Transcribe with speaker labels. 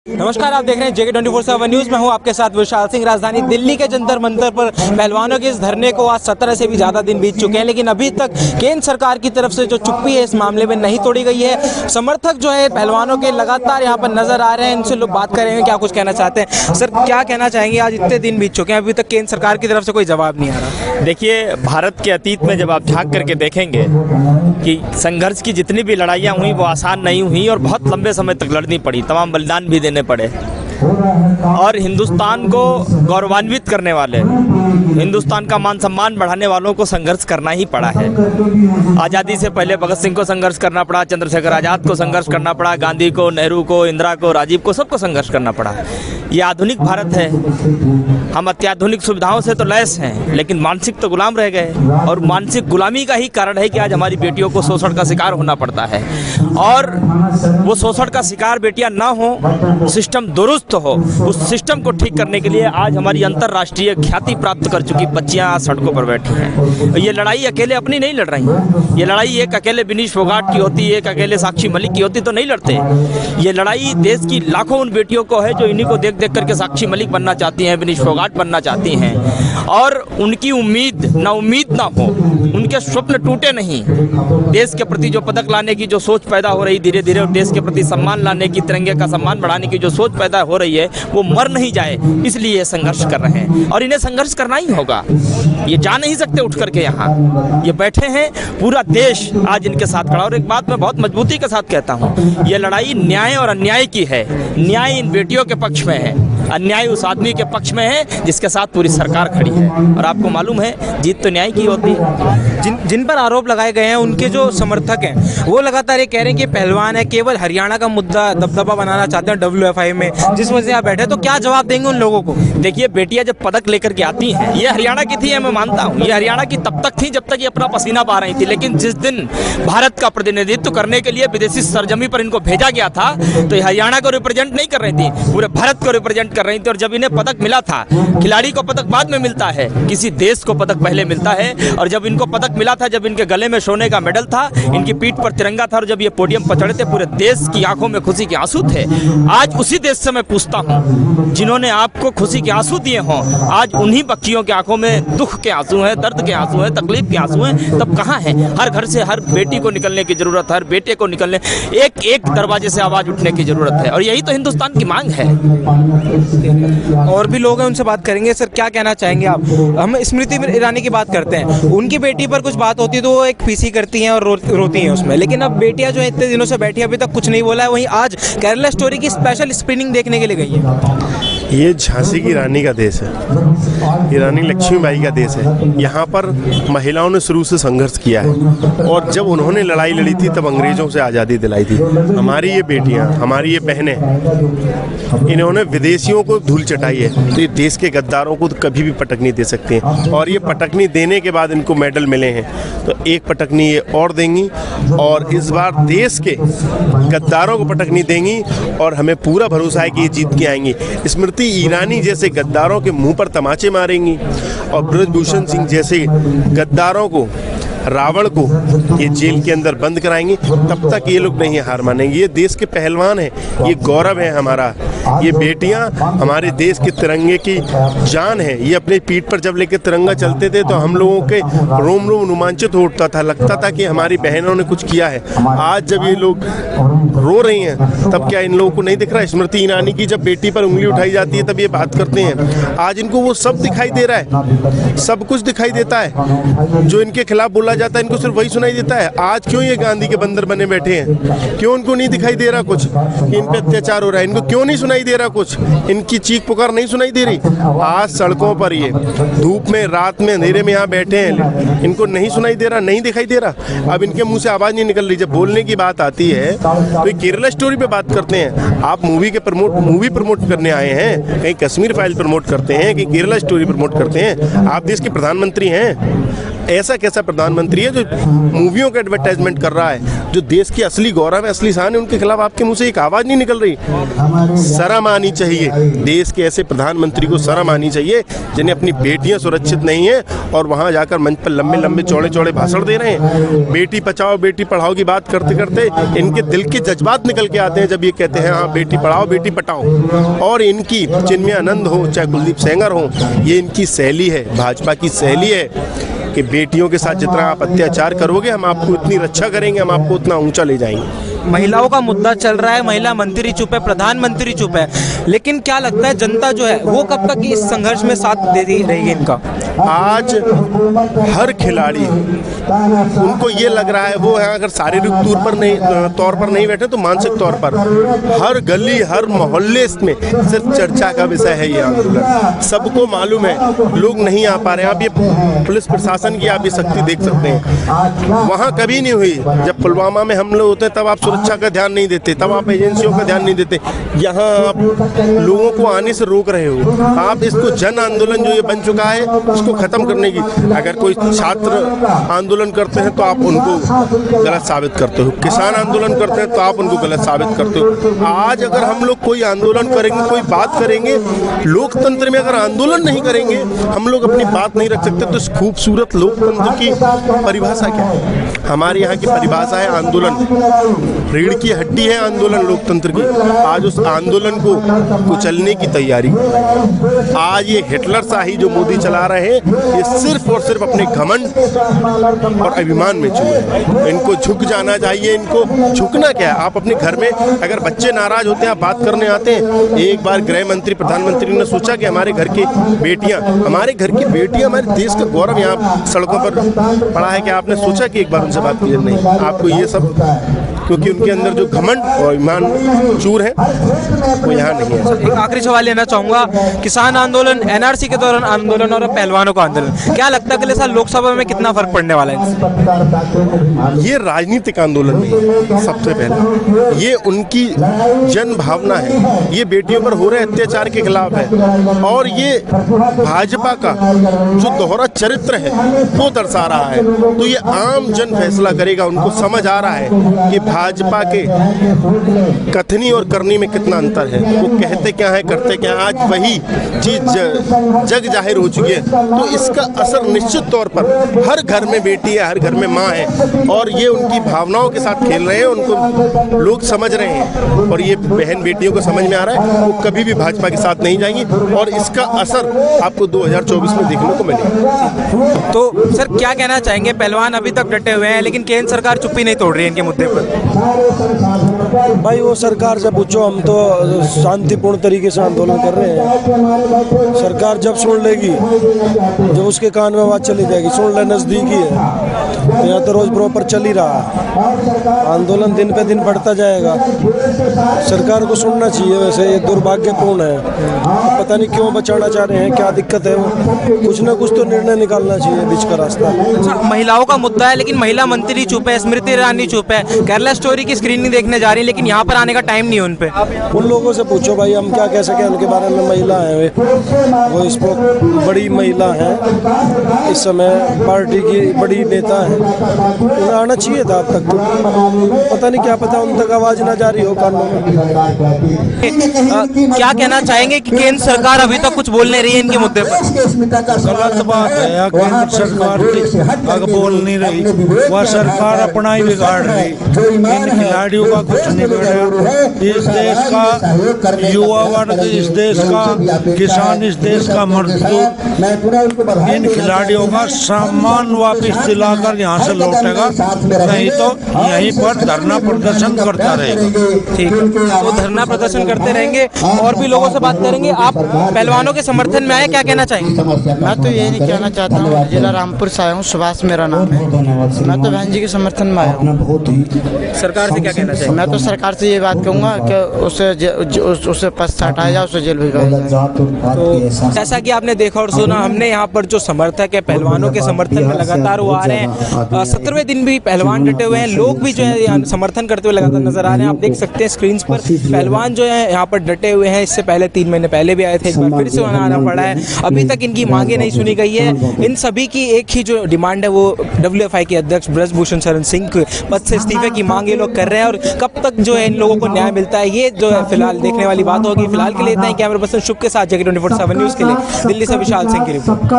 Speaker 1: नमस्कार, आप देख रहे हैं JK24/7 न्यूज़। मैं हूं आपके साथ विशाल सिंह। राजधानी दिल्ली के जंतर मंतर पर पहलवानों के इस धरने को आज 17 से भी ज़्यादा दिन बीत चुके हैं, लेकिन अभी तक केंद्र सरकार की तरफ से जो चुप्पी है इस मामले में नहीं तोड़ी गई है। समर्थक जो है पहलवानों के लगातार यहाँ पर नजर आ रहे हैं, इनसे लोग बात करेंगे, क्या कुछ कहना चाहते हैं। सर, क्या कहना चाहेंगे? आज इतने दिन बीत चुके हैं, अभी तक केंद्र सरकार की तरफ से कोई जवाब नहीं आ रहा।
Speaker 2: देखिए, भारत के अतीत में जब आप झांक करके देखेंगे कि संघर्ष की जितनी भी लड़ाइयाँ हुई वो आसान नहीं हुई और बहुत लंबे समय तक लड़नी पड़ी, तमाम बलिदान भी देने पड़े। और हिंदुस्तान को गौरवान्वित करने वाले, हिंदुस्तान का मान सम्मान बढ़ाने वालों को संघर्ष करना ही पड़ा है। आज़ादी से पहले भगत सिंह को संघर्ष करना पड़ा, चंद्रशेखर आज़ाद को संघर्ष करना पड़ा, गांधी को, नेहरू को, इंदिरा को, राजीव को, सबको संघर्ष करना पड़ा। ये आधुनिक भारत है। हम अत्याधुनिक सुविधाओं से तो लैस हैं, लेकिन मानसिक तो गुलाम रह गए। और मानसिक गुलामी का ही कारण है कि आज हमारी बेटियों को शोषण का शिकार होना पड़ता है। और वो शोषण का शिकार बेटियां ना हो, सिस्टम दुरुस्त हो, उस सिस्टम को ठीक करने के लिए आज हमारी अंतर्राष्ट्रीय ख्याति प्राप्त कर चुकी बच्चियां आज सड़कों पर बैठी हैं। ये लड़ाई अकेले अपनी नहीं लड़ रही। ये लड़ाई एक अकेले विनीश फोगाट की होती, एक अकेले साक्षी मलिक की होती तो नहीं लड़ते। ये लड़ाई देश की लाखों उन बेटियों को है जो इन्हीं को देख देख करके साक्षी मलिक बनना चाहती हैं, विनीश फोगाट बनना चाहती हैं। और उनकी उम्मीद ना हो, उनके स्वप्न टूटे नहीं। देश के प्रति जो पदक लाने की जो सोच पैदा हो रही धीरे धीरे, और देश के प्रति सम्मान लाने की, तिरंगे का सम्मान बढ़ाने की जो सोच पैदा हो रही है, वो मर नहीं जाए, इसलिए ये संघर्ष कर रहे हैं। और इन्हें संघर्ष करना ही होगा। ये जा नहीं सकते उठ करके यहाँ, ये बैठे हैं। पूरा देश आज इनके साथ खड़ा। और एक बात मैं बहुत मजबूती के साथ कहता हूँ, ये लड़ाई न्याय और अन्याय की है। न्याय इन बेटियों के पक्ष में है, अन्याय उस आदमी के पक्ष में है जिसके साथ पूरी सरकार खड़ी है। और आपको मालूम है, जीत तो न्याय की होती है।
Speaker 1: जिन पर आरोप लगाए गए हैं, उनके जो समर्थक हैं वो लगातार ये कह रहे हैं कि पहलवान है, केवल हरियाणा का मुद्दा दबदबा बनाना चाहते हैं WFI में, जिस वजह से आप बैठे। तो क्या जवाब देंगे उन लोगों को?
Speaker 2: देखिए, बेटियां जब पदक लेकर के आती हैं, ये हरियाणा की थी, मैं मानता हूँ, ये हरियाणा की तब तक थी जब तक ये अपना पसीना बहा रही थी। लेकिन जिस दिन भारत का प्रतिनिधित्व करने के लिए विदेशी सरजमी पर इनको भेजा गया था, तो ये हरियाणा को रिप्रेजेंट नहीं कर रही थी, पूरे भारत को रिप्रेजेंट कर रही थी। और जब इन्हें पदक मिला था, खिलाड़ी को पदक बाद में मिलता है, किसी देश को पदक पहले मिलता है। और जब इनको पदक मिला था, जब इनके गले में सोने का मेडल था, इनकी पीठ पर तिरंगा था, और जब ये पोडियम पर चढ़े थे, पूरे देश की आंखों में खुशी के आंसू थे। आज उसी देश से मैं पूछता हूँ, जिन्होंने आपको खुशी के आंसू दिए हों, आज उन्हीं बच्चियों की आंखों में दुख के आंसू हैं, दर्द के आंसू हैं, तकलीफ के आंसू हैं। तब कहाँ हैं? हर घर से हर बेटी को निकलने की जरूरत है, हर बेटे को निकलने, एक एक दरवाजे से आवाज उठने की जरूरत है। और यही तो हिंदुस्तान की मांग है।
Speaker 1: और भी लोग हैं, उनसे बात करेंगे। सर, क्या कहना चाहेंगे आप? हम स्मृति ईरानी की बात करते हैं, उनकी बेटी पर कुछ बात होती है तो वो एक पीसी करती हैं और रोती हैं उसमें, लेकिन अब बेटियां जो है इतने दिनों से बैठी, अभी तक कुछ नहीं बोला है। वहीं आज केरला स्टोरी की स्पेशल स्क्रीनिंग देखने के लिए गई है।
Speaker 3: ये झांसी की रानी का देश है, ये रानी लक्ष्मीबाई का देश है। यहाँ पर महिलाओं ने शुरू से संघर्ष किया है, और जब उन्होंने लड़ाई लड़ी थी तब अंग्रेजों से आज़ादी दिलाई थी। हमारी ये बेटियाँ, हमारी ये बहनें, इन्होंने विदेशियों को धूल चटाई है, तो ये देश के गद्दारों को तो कभी भी पटकनी दे सकते हैं। और ये पटकनी देने के बाद इनको मेडल मिले हैं, तो एक पटकनी ये और देंगी, और इस बार देश के गद्दारों को पटकनी देंगी। और हमें पूरा भरोसा है कि ये जीत के आएंगी। स्मृति ईरानी जैसे गद्दारों के मुंह पर तमाचे मारेंगी, और ब्रजभूषण सिंह जैसे गद्दारों को, रावण को ये जेल के अंदर बंद कराएंगे। तब तक ये लोग नहीं हार मानेंगे। ये देश के पहलवान हैं, ये गौरव है हमारा। ये बेटियां हमारे देश के तिरंगे की जान है। ये अपने पीठ पर जब लेकर तिरंगा चलते थे तो हम लोगों के रोम रोम रोमांचित हो उठता था, लगता था कि हमारी बहनों ने कुछ किया है। आज जब ये लोग रो रही हैं, तब क्या इन लोगों को नहीं दिख रहा है? स्मृति ईरानी की जब बेटी पर उंगली उठाई जाती है तब ये बात करते हैं। आज इनको वो सब दिखाई दे रहा है, सब कुछ दिखाई देता है। जो इनके खिलाफ बोला जाता है, इनको सिर्फ वही सुनाई देता है। आज क्यों ये गांधी के बंदर बने बैठे हैं? क्यों उनको नहीं दिखाई दे रहा कुछ कि इन पे अत्याचार हो रहा है? इनको क्यों नहीं सुनाई दे रहा कुछ? इनकी चीख पुकार नहीं सुनाई दे रही? आज सड़कों पर ये धूप में, रात में, अंधेरे में यहाँ बैठे हैं, इनको नहीं सुनाई दे रहा, नहीं दिखाई दे रहा। अब इनके मुंह से आवाज नहीं निकल रही। जब बोलने की बात आती है तो ये केरला स्टोरी पे बात करते हैं। आप मूवी प्रमोट करने आए हैं, कहीं कश्मीर फाइल प्रमोट करते हैं, कहीं केरला स्टोरी प्रमोट करते हैं। आप देश के प्रधानमंत्री हैं। ऐसा कैसा प्रधानमंत्री है जो मूवियों का एडवर्टाइजमेंट कर रहा है? जो देश की असली गौरव है, असली शान है, उनके खिलाफ आपके मुंह से एक आवाज नहीं निकल रही। शर्म आनी चाहिए, देश के ऐसे प्रधानमंत्री को शर्म आनी चाहिए जिन्हें अपनी बेटियां सुरक्षित नहीं है और वहां जाकर मंच पर लंबे लंबे चौड़े चौड़े भाषण दे रहे हैं। बेटी बचाओ बेटी पढ़ाओ की बात करते करते इनके दिल के जज्बात निकल के आते हैं जब ये कहते हैं हाँ बेटी पढ़ाओ बेटी पटाओ। और इनकी चिन्मय आनंद हो चाहे कुलदीप सेंगर हो, ये इनकी शैली है, भाजपा की शैली है कि बेटियों के साथ जितना आप अत्याचार करोगे हम आपको इतनी रक्षा करेंगे, हम आपको उतना ऊंचा ले जाएंगे।
Speaker 1: महिलाओं का मुद्दा चल रहा है, महिला मंत्री चुप है, प्रधानमंत्री चुप है, लेकिन क्या लगता है जनता जो है वो कब तक इस संघर्ष में साथ दे रहेगी इनका?
Speaker 3: आज हर खिलाड़ी उनको ये लग रहा है वो है अगर शारीरिक तौर पर नहीं बैठे तो मानसिक तौर पर हर गली हर मोहल्ले में सिर्फ चर्चा का विषय है ये आंदोलन। सबको मालूम है लोग नहीं आ पा रहे हैं। आप ये पुलिस प्रशासन की आप ये शक्ति देख सकते हैं, वहाँ कभी नहीं हुई। जब पुलवामा में हमले होते हैं तब आप सुरक्षा का ध्यान नहीं देते, तब आप एजेंसियों का ध्यान नहीं देते। यहाँ आप लोगों को आने से रोक रहे हो। आप इसको जन आंदोलन जो ये बन चुका है इसको खत्म करने की, अगर कोई छात्र आंदोलन करते हैं तो आप उनको गलत साबित करते हो, किसान आंदोलन करते हैं तो आप उनको गलत साबित करते हो। आज अगर हम लोग कोई आंदोलन करेंगे, कोई बात करेंगे, लोकतंत्र में अगर आंदोलन नहीं करेंगे, हम लोग अपनी बात नहीं रख सकते, तो इस खूबसूरत लोकतंत्र की परिभाषा क्या है? हमारे यहाँ की परिभाषा है आंदोलन, रीढ़ की हड्डी है आंदोलन लोकतंत्र की। आज उस आंदोलन को कुचलने की तैयारी, आज ये हिटलर शाही जो मोदी चला रहे हैं ये सिर्फ और सिर्फ अपने घमंड और अभिमान में चूर है। इनको झुक जाना चाहिए। इनको झुकना क्या है? आप अपने घर में अगर बच्चे नाराज होते हैं, आप बात करने आते हैं, एक बार गृह मंत्री प्रधानमंत्री ने सोचा कि हमारे घर की बेटियां हमारे देश का गौरव यहाँ सड़कों पर पड़ा है, कि आपने सोचा कि एक बार उनसे बात की? नहीं, आपको ये सब, क्योंकि उनके अंदर जो घमंड और ईमान चूर है वो यहाँ नहीं है।
Speaker 1: एक आखिरी सवाल लेना चाहूंगा, किसान आंदोलन, एनआरसी के दौरान आंदोलन और पहलवानों का आंदोलन, क्या लगता है अगले साल लोकसभा में कितना फर्क पड़ने वाला है?
Speaker 3: ये राजनीतिक आंदोलन नहीं है। सबसे पहले ये उनकी जन भावना है, ये बेटियों पर हो रहे अत्याचार के खिलाफ है, और ये भाजपा का जो दोहरा चरित्र है वो दर्शा रहा है। तो ये आम जन फैसला करेगा। उनको समझ आ रहा है कि भाजपा के कथनी और करनी में कितना अंतर है, वो कहते क्या है करते क्या है। आज वही चीज जग जाहिर हो चुकी है। तो इसका असर निश्चित तौर पर हर घर में बेटी है, हर घर में माँ है, और ये उनकी भावनाओं के साथ खेल रहे हैं। उनको लोग समझ रहे हैं, और ये बहन बेटियों को समझ में आ रहा है वो कभी भी भाजपा के साथ नहीं जाएंगी, और इसका असर आपको 2024 में देखने को मिलेगा।
Speaker 1: तो सर क्या कहना चाहेंगे? पहलवान अभी तक डटे हुए हैं, लेकिन केंद्र सरकार चुप्पी नहीं तोड़ रही है इनके मुद्दे पर।
Speaker 4: भाई वो सरकार से पूछो, हम तो शांतिपूर्ण तरीके से आंदोलन कर रहे हैं। सरकार जब सुन लेगी, जब उसके कान में बात चली जाएगी, सुन ले नज़दीकी है। यहाँ तो रोज़ प्रॉपर चल ही रहा है, आंदोलन दिन पे दिन बढ़ता जाएगा। सरकार को सुनना चाहिए। वैसे ये दुर्भाग्यपूर्ण है, पता नहीं क्यों बचाना चाह रहे हैं, क्या दिक्कत है? वो कुछ ना कुछ तो निर्णय निकालना चाहिए बीच का रास्ता।
Speaker 1: अच्छा, महिलाओं का मुद्दा है, लेकिन महिला मंत्री चुप है, स्मृति ईरानी चुप है, केरला स्टोरी की स्क्रीनिंग देखने जा रही है, लेकिन यहाँ पर आने का टाइम नहीं है उन पे।
Speaker 4: उन लोगों से पूछो भाई, हम क्या कह सकें उनके बारे में। महिला है वो इस पर बड़ी महिला है, इस समय पार्टी की बड़ी नेता है, उन्हें आना चाहिए था अब तक। तो पता नहीं क्या पता उन तक आवाज ना जारी हो कानों में।
Speaker 1: क्या कहना चाहेंगे कि केंद्र सरकार अभी तक कुछ बोल नहीं रही है इनके मुद्दे पर?
Speaker 5: गलत बात है यार, केंद्र सरकार की बोल नहीं रही, वह सरकार अपना ही बिगाड़ रही। इन खिलाड़ियों का कुछ नहीं बिगड़ा। इस देश का युवा वर्ग, इस देश का किसान, इस देश का मजदूर इन खिलाड़ियों का सम्मान वापस दिलाकर यहाँ से लौटेगा, नहीं तो यहीं पर धरना प्रदर्शन करता रहेगा।
Speaker 1: ठीक है, वो धरना प्रदर्शन करते रहेंगे और भी लोगों से बात करेंगे। आप पहलवानों के समर्थन में आए, क्या कहना चाहेंगे?
Speaker 6: मैं तो यही नहीं कहना चाहता हूँ, जिला रामपुर से आया हूँ, सुभाष मेरा नाम है। मैं तो बहन जी के समर्थन में आया हूँ।
Speaker 1: सरकार से क्या कहना चाहिए?
Speaker 6: मैं तो सरकार से ये बात कहूँगा कि उसे पद से हटाया जाए, उसे जेल भिजवाया जाए।
Speaker 1: तो जैसा कि आपने देखा और सुना, हमने यहाँ पर जो समर्थक है पहलवानों के समर्थन में लगातार वो आ रहे हैं, 17वें दिन भी पहलवान डटे हुए हैं, लोग भी जो है यहाँ समर्थन करते हुए लगातार नजर आ रहे हैं। आप देख सकते हैं स्क्रीन पर पहलवान जो है यहाँ पर डटे हुए हैं। इससे पहले 3 महीने पहले भी आए थे, एक बार फिर से आना पड़ा है। अभी तक इनकी मांगे नहीं सुनी गई है। इन सभी की एक ही जो डिमांड है वो WFI के अध्यक्ष ब्रजभूषण शरण सिंह के पद से इस्तीफे की मांग ये लोग कर रहे हैं। और कब तक जो है इन लोगों को न्याय मिलता है, ये जो है फिलहाल देखने वाली बात होगी। फिलहाल के लिए इतना ही। कैमरा पर्सन शुभ के साथ जगह 24/7 न्यूज़ के लिए दिल्ली से विशाल सिंह की रिपोर्ट।